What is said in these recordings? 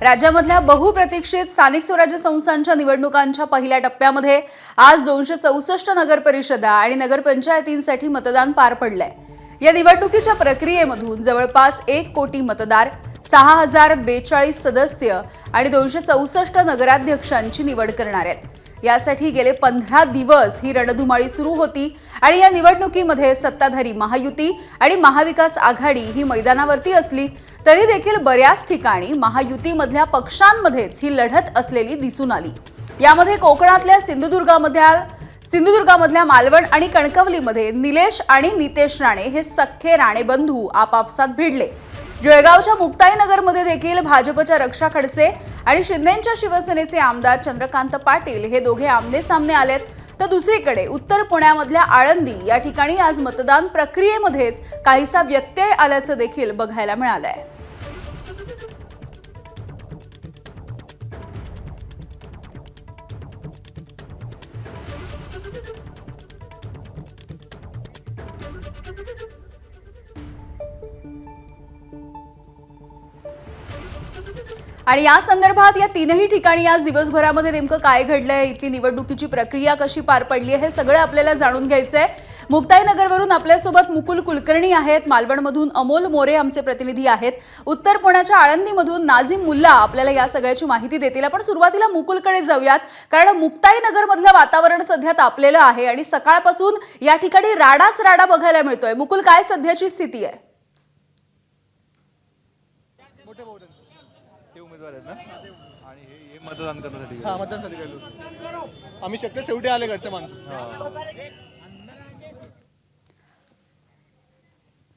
राज्यामधल्या बहुप्रतीक्षित स्थानिक स्वराज्य संस्थांच्या निवडणुकांच्या पहिल्या टप्प्यामध्ये आज 264 नगरपरिषदा आणि नगरपंचायतींसाठी मतदान पार पडलंय। या निवडणुकीच्या प्रक्रियेमधून जवळपास 1 कोटी मतदार, 6042 सदस्य आणि 264 नगराध्यक्षांची निवड करणार आहेत। यासाठी गेले 15 दिवस ही रणधुमाळी सुरू होती आणि या निवडणुकीमध्ये सत्ताधारी महायुती आणि महाविकास आघाडी ही मैदानावरती असली तरी देखील बऱ्याच ठिकाणी महायुतीमधल्या पक्षांमध्येच ही लढत असलेली दिसून आली। यामध्ये कोकणातल्या सिंधुदुर्गामधल्या मालवण आणि कणकवलीमध्ये निलेश आणि नितेश राणे हे सख्खे राणे बंधू आपापसात भिडले। जळगावच्या मुक्ताईनगरमध्ये देखील भाजपच्या रक्षा खडसे आणि शिंदेंच्या शिवसेनेचे आमदार चंद्रकांत पाटील हे दोघे आमने सामने आलेत। तर दुसरीकडे उत्तर पुण्यामधल्या आळंदी या ठिकाणी आज मतदान प्रक्रियेमध्येच काहीसा व्यत्यय आल्याचं देखील बघायला मिळालंय। आणि या संदर्भात या तीनही ठिकाणी आज दिवसभरामध्ये नेमकं काय घडलंय, इथली निवडणुकीची प्रक्रिया कशी पार पडली आहे हे सगळं आपल्याला जाणून घ्यायचंय। मुक्ताईनगरवरून आपल्यासोबत मुकुल कुलकर्णी आहेत, मालवणमधून अमोल मोरे आमचे प्रतिनिधी आहेत, उत्तर पुण्याच्या आळंदीमधून नाझीम मुल्ला आपल्याला या सगळ्याची माहिती देतील। आपण सुरुवातीला मुकुलकडे जाऊयात, कारण मुक्ताईनगरमधलं वातावरण सध्या तापलेलं आहे आणि सकाळपासून या ठिकाणी राडाच राडा बघायला मिळतोय। मुकुल, काय सध्याची स्थिती आहे? आणि हे मतदान करण्यासाठी मतदानासाठी गेलो आम्ही शक्य शेवटी आले घरचे माणसं।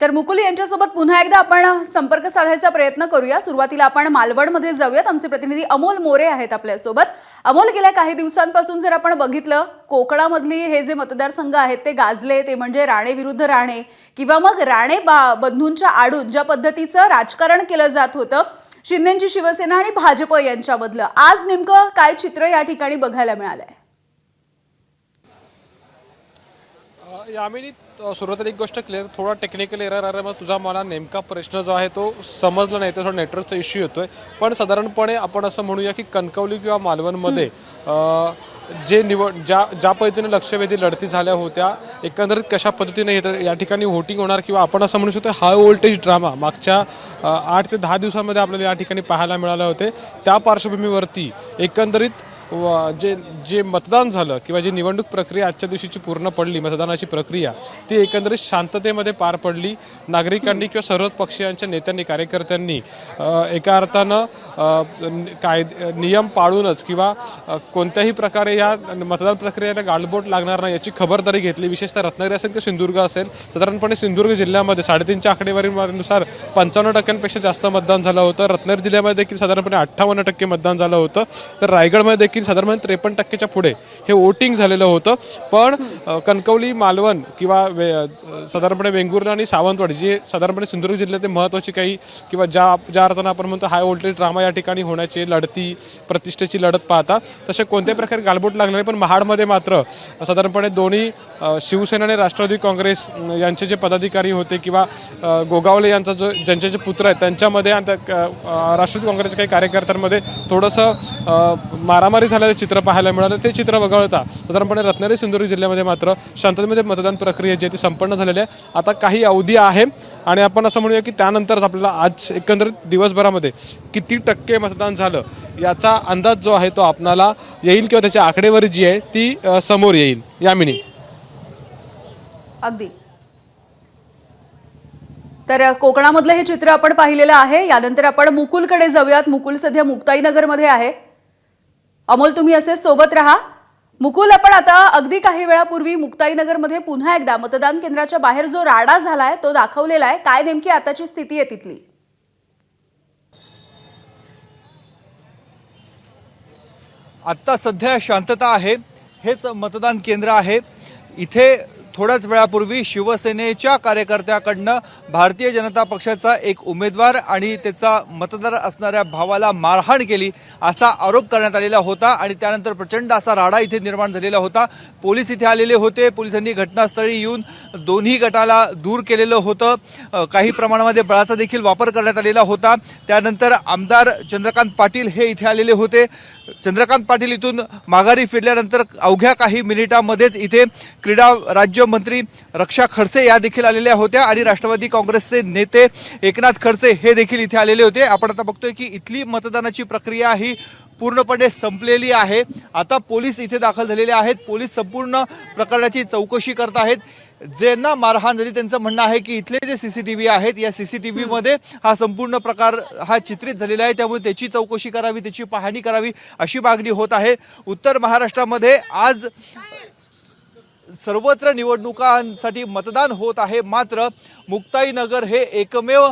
तर मुकुल यांच्यासोबत पुन्हा एकदा आपण संपर्क साधायचा प्रयत्न करूया। सुरुवातीला आपण मालवणमध्ये जाऊयात, आमचे प्रतिनिधी अमोल मोरे आहेत आपल्यासोबत। अमोल, गेल्या काही दिवसांपासून जर आपण बघितलं, कोकणामधली हे जे मतदारसंघ आहेत ते गाजले, ते म्हणजे राणे विरुद्ध राणे किंवा मग राणे बंधूंच्या आडून ज्या पद्धतीचं राजकारण केलं जात होतं, शिंदेंची शिवसेना आणि भाजप यांच्यामधलं, आज नेमकं काय चित्र या ठिकाणी बघायला मिळालंय? यामिनी सुरुवातीला एक गोष्ट क्लिअर, थोडा टेक्निकल एरर आहे, मग तुझा मला नेमका प्रश्न जो आहे तो समजला नाही, तर थोडा नेटवर्कचा इश्यू येतोय। पण साधारणपणे आपण असं म्हणूया की कणकवली किंवा मालवणमध्ये जे ज्या पद्धतीने लक्षवेधी लढती झाल्या होत्या, एकंदरीत कशा पद्धतीने या ठिकाणी व्होटिंग होणार, किंवा आपण असं म्हणू शकतो हाय व्होल्टेज ड्रामा मागच्या 8 ते 10 दिवसांमध्ये आपल्याला या ठिकाणी पाहायला मिळाले होते। त्या पार्श्वभूमीवरती एकंदरीत जे मतदान झालं किंवा जी निवडणूक प्रक्रिया आजच्या दिवशीची पूर्ण पडली, मतदानाची प्रक्रिया ती एकंदरीत शांततेमध्ये पार पडली। नागरिकांनी किंवा सर्वच पक्षीयांच्या नेत्यांनी, कार्यकर्त्यांनी एका अर्थानं नियम पाळूनच किंवा कोणत्याही प्रकारे या मतदान प्रक्रियेला गालबोट लागणार नाही याची खबरदारी घेतली। विशेषतः रत्नागिरी असेल किंवा सिंधुदुर्ग असेल, साधारणपणे सिंधुदुर्ग जिल्ह्यामध्ये 3.5च्या आकडेवारीनुसार 55% जास्त मतदान झालं होतं। रत्नागिरी जिल्ह्यामध्ये देखील साधारणपणे 58% मतदान झालं होतं। तर रायगडमध्ये साधारणपणे 53%च्या पुढे हे वोटिंग झालेलं होतं। पण कणकवली, मालवण किंवा साधारणपणे वेंगुर्ला आणि सावंतवाडी, जे साधारणपणे सिंधुदुर्ग जिल्ह्यातील महत्त्वाची काही किंवा ज्या अर्थानं आपण म्हणतो हाय व्होल्टेज ड्रामा या ठिकाणी होण्याची लढती, प्रतिष्ठेची लढत पाहता तसे कोणत्याही प्रकारे गालबोट लागले नाही। पण महाडमध्ये मात्र साधारणपणे दोन्ही शिवसेना आणि राष्ट्रवादी काँग्रेस यांचे जे पदाधिकारी होते किंवा गोगावले यांचा ज्यांचे जे पुत्र आहेत त्यांच्यामध्ये आणि राष्ट्रवादी काँग्रेसच्या काही कार्यकर्त्यांमध्ये थोडंसं मारामारी झाल्याचं चित्र पाहायला मिळालं। ते चित्र वगळता साधारणपणे रत्नागिरी, सिंधुदुर्ग जिल्ह्यामध्ये मात्र शांततेमध्ये मतदान प्रक्रिया जी ती संपन्न झालेली आहे। आता काही अवधी आहे आणि आपण असं म्हणूया की त्यानंतरच आपल्याला आज एकंदरीत दिवसभरामध्ये किती टक्के मतदान झालं याचा अंदाज जो आहे तो आपल्याला येईल किंवा त्याची आकडेवारी जी आहे ती समोर येईल। यामिनी, अगदी तर कोकणामधलं हे चित्र आपण पाहिलेलं आहे। यानंतर आपण मुकुलकडे जाऊयात। मुकुल सध्या मुक्ताईनगरमध्ये आहे। अमोल, तुम्ही असे सोबत राहा। मुकुल, आपण आता अगदी काही वेळापूर्वी मुक्ताईनगरमध्ये पुन्हा एकदा मतदान केंद्राच्या बाहेर जो राडा झालाय तो दाखवलेला आहे। काय नेमकी आताची स्थिती आहे तिथली? आता सध्या शांतता आहे। हेच मतदान केंद्र आहे। इथे थोड्याच वेळापूर्वी शिवसेनेच्या कार्यकर्त्याकडनं भारतीय जनता पक्षाचा एक उमेदवार आणि त्याचा मतदार असणाऱ्या भावाला मारहाण केली असा आरोप करण्यात आलेला होता आणि त्यानंतर प्रचंड असा राडा इथे निर्माण झालेला होता। पोलीस इथे आलेले होते, पोलिसांनी घटनास्थळी येऊन दोन्ही गटाला दूर केलेलं होतं। काही प्रमाणामध्ये बळाचा देखील वापर करण्यात आलेला होता। त्यानंतर आमदार चंद्रकांत पाटील हे इथे आलेले होते। चंद्रकांत पाटील इथून माघारी फिरल्यानंतर अवघ्या काही मिनिटांमध्येच इथे क्रीडा राज्यमंत्री रक्षा खडसे या देखील आलेल्या होत्या आणि राष्ट्रवादी काँग्रेसचे नेते एकनाथ खडसे हे देखील इथे आलेले होते। आपण आता बघतोय की इथली मतदानाची प्रक्रिया ही पूर्णपणे संपलेली आहे। आता पोलीस इथे दाखल झालेले आहेत। पोलीस संपूर्ण प्रकरणाची चौकशी करत आहेत। ज्यांना मारहाण झाली त्यांचं म्हणणं आहे की इथले जे CCTV आहेत या CCTV मध्ये हा संपूर्ण प्रकार हा चित्रित झालेला आहे, त्यामुळे त्याची चौकशी करावी, त्याची पाहणी करावी अशी मागणी होत आहे। उत्तर महाराष्ट्रामध्ये आज सर्वत्र निवडणुकांसाठी मतदान होत आहे, मात्र मुक्ताईनगर हे एकमेव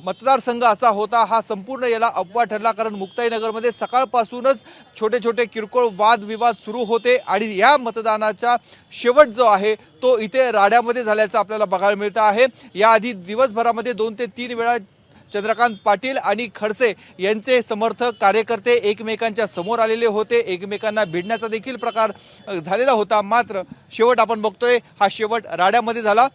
मतदारसंघ असा होता हा संपूर्ण याला अपवाद ठरला, कारण मुक्ताईनगरमध्ये सकाळपासूनच छोटे छोटे किरकोळ वादविवाद सुरू होते आणि या मतदानाचा शेवट जो आहे तो इथे राड्यामध्ये झाल्याचं आपल्याला बघायला मिळतं आहे। याआधी दिवसभरामध्ये 2 ते 3 वेळा चंद्रकांत पाटील आणि खडसे यांचे समर्थक कार्यकर्ते एकमेकांच्या समोर आलेले होते, एकमेकांना भिडण्याचा देखील प्रकार झालेला होता, मात्र शेवट आपण बघतोय हा शेवट राड्यामध्ये झाला।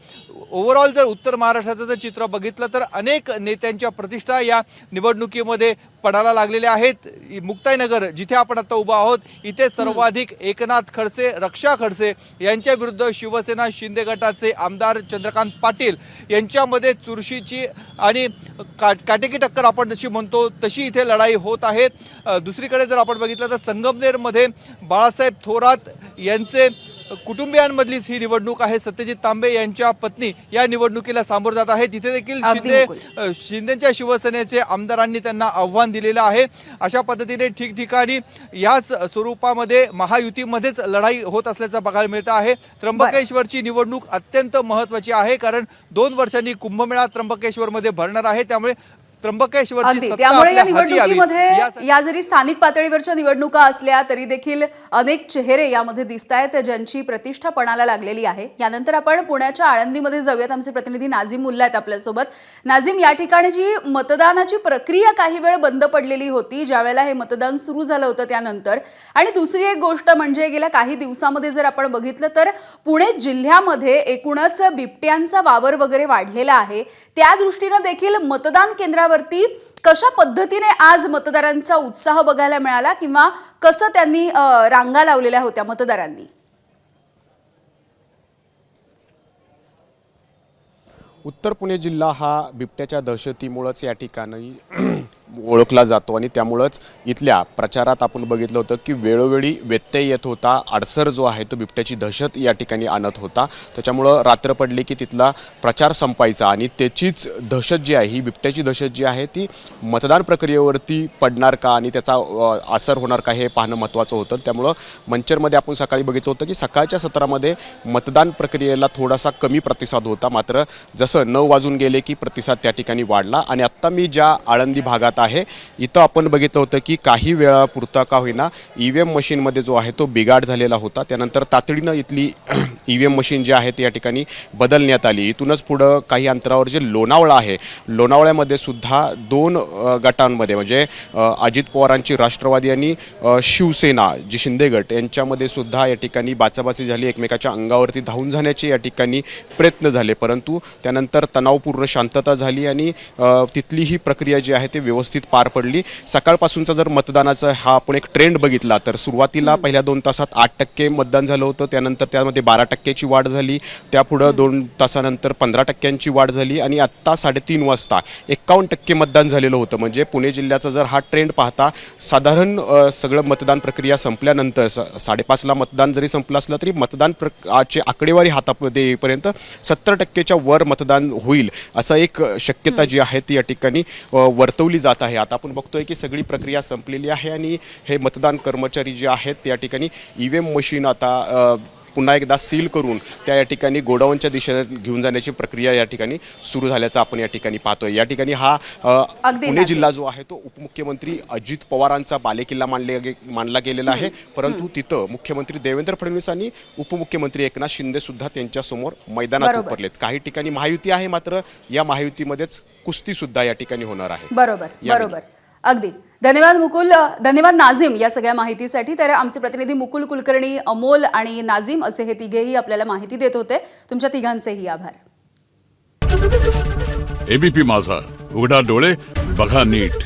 ओव्हरऑल जर उत्तर महाराष्ट्राचं जर चित्र बघितलं तर अनेक नेत्यांच्या प्रतिष्ठा या निवडणुकीमध्ये पडायला लागलेल्या आहेत। मुक्ताईनगर जिथे आपण आता उभा आहोत इथे सर्वाधिक एकनाथ खडसे, रक्षा खडसे यांच्या विरुद्ध शिवसेना शिंदे गटाचे आमदार चंद्रकांत पाटील यांच्यामध्ये चुरशीची आणि काटेकी टक्कर आपण जशी म्हणतो तशी इथे लढाई होत आहे। दुसरीकडे जर आपण बघितलं तर संगमनेरमध्ये बाळासाहेब थोरात यांचे कुटुंबियांमधलीच ही निवडणूक आहे। सत्यजित तांबे यांच्या पत्नी या निवडणुकीला सामोर जात आहेत। तिथे देखील शिंदेच्या शिवसेनेचे आमदारांनी त्यांना आव्हान दिलेलं आहे। अशा पद्धतीने ठिकठिकाणी याच स्वरूपामध्ये महायुतीमध्येच लढाई होत असल्याचं बघायला मिळतं आहे। त्र्यंबकेश्वरची निवडणूक अत्यंत महत्त्वाची आहे, कारण 2 वर्षांनी कुंभमेळा त्र्यंबकेश्वरमध्ये भरणार आहे, त्यामुळे त्र्यंबकेश्वरची त्यामुळे या निवडणुकीमध्ये या जरी स्थानिक पातळीवरच्या निवडणुका असल्या तरी देखील अनेक चेहरे यामध्ये दिसत आहेत ज्यांची प्रतिष्ठा पणाला लागलेली आहे। यानंतर आपण पुण्याच्या आळंदीमध्ये जाऊयात। आमचे प्रतिनिधी नाझीम मुल्ला आहेत आपल्यासोबत। नाझीम, या ठिकाणी जी मतदानाची प्रक्रिया काही वेळ बंद पडलेली होती ज्यावेळेला हे मतदान सुरू झालं होतं त्यानंतर, आणि दुसरी एक गोष्ट म्हणजे गेल्या काही दिवसांमध्ये जर आपण बघितलं तर पुणे जिल्ह्यामध्ये एकूणच बिबट्यांचा वावर वगैरे वाढलेला आहे, त्या दृष्टीने देखील मतदान केंद्रावरती कशा पद्धतीने आज मतदारांचा उत्साह बघायला मिळाला किंवा कसं त्यांनी रांगा लावलेल्या होत्या मतदारांनी? उत्तर पुणे जिल्हा हा बिबट्याच्या दहशतीमुळेच या ठिकाणी ओळखला जातो आणि त्यामुळेच इथल्या प्रचारात आपण बघितलं होतं की वेळोवेळी व्यत्यय येत होता, अडसर जो आहे तो बिबट्याची दहशत या ठिकाणी आणत होता। त्याच्यामुळं रात्र पडली की तिथला प्रचार संपायचा आणि त्याचीच दहशत जी आहे, ही बिबट्याची दहशत जी आहे ती मतदान प्रक्रियेवरती पडणार का आणि त्याचा असर होणार का हे पाहणं महत्त्वाचं होतं। त्यामुळं मंचरमध्ये आपण सकाळी बघितलं होतं की सकाळच्या सत्रामध्ये मतदान प्रक्रियेला थोडासा कमी प्रतिसाद होता, मात्र जसं 9 वाजून गेले की प्रतिसाद त्या ठिकाणी वाढला। आणि आत्ता मी ज्या आळंदी भागात आहे इथं आपण बघितलं होतं की काही वेळापुरता का होईना EVM मशीनमध्ये जो आहे तो बिघाड झालेला होता। त्यानंतर तातडीनं इथली EVM मशीन जी आहे ती या ठिकाणी बदलण्यात आली। इथूनच पुढं काही अंतरावर जे लोणावळा आहे, लोणावळ्यामध्ये सुद्धा 2 गटांमध्ये म्हणजे अजित पवारांची राष्ट्रवादी आणि शिवसेना जी शिंदे गट यांच्यामध्ये सुद्धा या ठिकाणी बाचाबाची झाली, एकमेकाच्या अंगावरती धावून जाण्याचे या ठिकाणी प्रयत्न झाले, परंतु त्यानंतर तणावपूर्ण शांतता झाली आणि तिथली ही प्रक्रिया जी आहे ते व्यवस्थित पार पडली। सकाळपासूनचा जर मतदानाचा हा आपण एक ट्रेंड बघितला तर सुरुवातीला पहिल्या 2 तासात 8% मतदान झालं होतं, त्यानंतर त्यामध्ये 12%ची वाढ झाली, त्यापुढं 2 तासानंतर 15%ची वाढ झाली आणि आत्ता 3:30 वाजता 51% मतदान झालेलं होतं। म्हणजे पुणे जिल्ह्याचा जर हा ट्रेंड पाहता साधारण सगळं मतदान प्रक्रिया संपल्यानंतर 5:30ला मतदान जरी संपलं असलं तरी मतदान ची आकडेवारी हातामध्ये येईपर्यंत 70%च्या वर मतदान होईल असं एक शक्यता जी आहे ती या ठिकाणी वर्तवली जात आहे। आता आपण बघतोय की सगळी प्रक्रिया संपलेली आहे आणि हे मतदान कर्मचारी जे आहेत त्या ठिकाणी EVM मशीन आता पुन्हा एकदा सील करून त्या या ठिकाणी गोडाऊनच्या दिशेने घेऊन जाण्याची प्रक्रिया या ठिकाणी सुरू झाल्याचं आपण या ठिकाणी पाहतोय. या ठिकाणी हा अगदी पुणे नाझीम. जिल्हा जो आहे तो उपमुख्यमंत्री अजित पवारांचा बालेकिल्ला मानला गेलेला आहे, परंतु तिथं मुख्यमंत्री देवेंद्र फडणवीस आणि उपमुख्यमंत्री एकनाथ शिंदे सुद्धा त्यांच्यासमोर मैदानात बरोबर. उतरलेत. काही ठिकाणी महायुती आहे, मात्र या महायुतीमध्येच कुस्ती सुद्धा या ठिकाणी होणार आहे. बरोबर यावेळी. बरोबर अगदी धन्यवाद मुकुल, धन्यवाद नाझीम या सगळ्या माहितीसाठी. तर आमचे प्रतिनिधी मुकुल कुलकर्णी, अमोल आणि नाझीम असे हे तिघेही आपल्याला माहिती देत होते. तुमच्या तिघांचेही आभार. एबीपी माझा, उघडा डोळे बघा नीट.